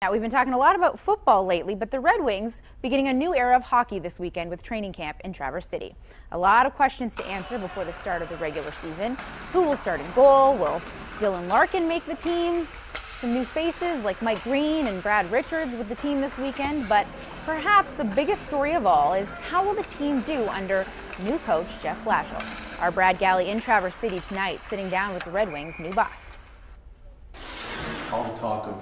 Now, we've been talking a lot about football lately, but the Red Wings beginning a new era of hockey this weekend with training camp in Traverse City. A lot of questions to answer before the start of the regular season. Who will start in goal? Will Dylan Larkin make the team? Some new faces like Mike Green and Brad Richards with the team this weekend. But perhaps the biggest story of all is how will the team do under new coach Jeff Blashill? Our Brad Galli in Traverse City tonight, sitting down with the Red Wings' new boss. All the talk of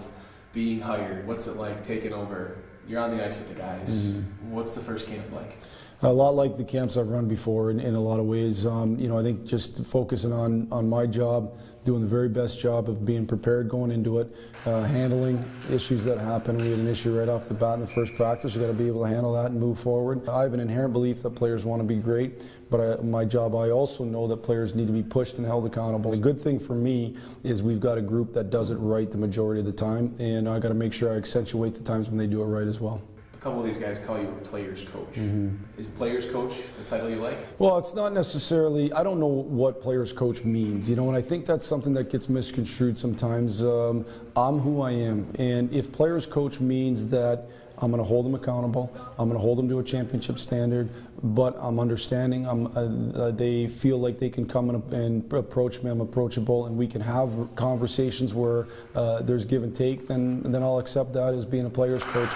being hired, what's it like taking over? You're on the ice with the guys. What's the first camp like? A lot like the camps I've run before in a lot of ways. I think just focusing on my job, doing the very best job of being prepared going into it, handling issues that happen. We had an issue right off the bat in the first practice. We've got to be able to handle that and move forward. I have an inherent belief that players want to be great, but my job, I also know that players need to be pushed and held accountable. The good thing for me is we've got a group that does it right the majority of the time, and I got to make sure I accentuate the times when they do it right as well. A couple of these guys call you a player's coach. Is player's coach the title you like? Well, it's not necessarily, I don't know what player's coach means, and I think that's something that gets misconstrued sometimes. I'm who I am, and if player's coach means that I'm going to hold them accountable, I'm going to hold them to a championship standard, but I'm understanding, they feel like they can come and approach me, I'm approachable, and we can have conversations where there's give and take, then I'll accept that as being a player's coach.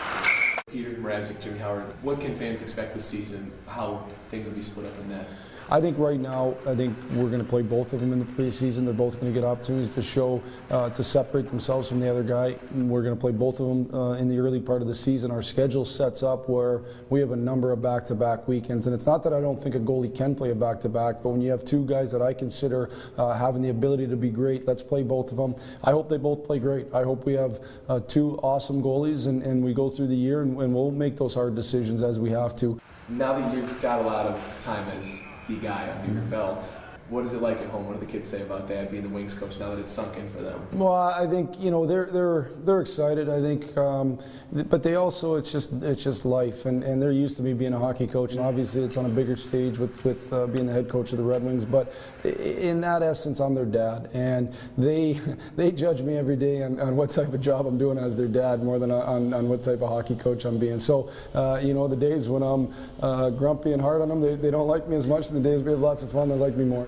Peter, Mrazek, Jimmy Howard, what can fans expect this season? How things will be split up in that? I think right now, we're going to play both of them in the preseason. They're both going to get opportunities to show, to separate themselves from the other guy. We're going to play both of them in the early part of the season. Our schedule sets up where we have a number of back-to-back weekends. And it's not that I don't think a goalie can play a back-to-back, but when you have two guys that I consider having the ability to be great, let's play both of them. I hope they both play great. I hope we have two awesome goalies and we go through the year and we'll make those hard decisions as we have to. Now that you've got a lot of time as the guy under your belt, what is it like at home? What do the kids say about Dad being the Wings coach now that it's sunk in for them? Well, I think they're excited. I think, but they also it's just life, and they're used to me being a hockey coach, and obviously it's on a bigger stage with being the head coach of the Red Wings. But in that essence, I'm their dad, and they judge me every day on what type of job I'm doing as their dad more than on what type of hockey coach I'm being. So the days when I'm grumpy and hard on them, they don't like me as much, and the days we have lots of fun, they like me more.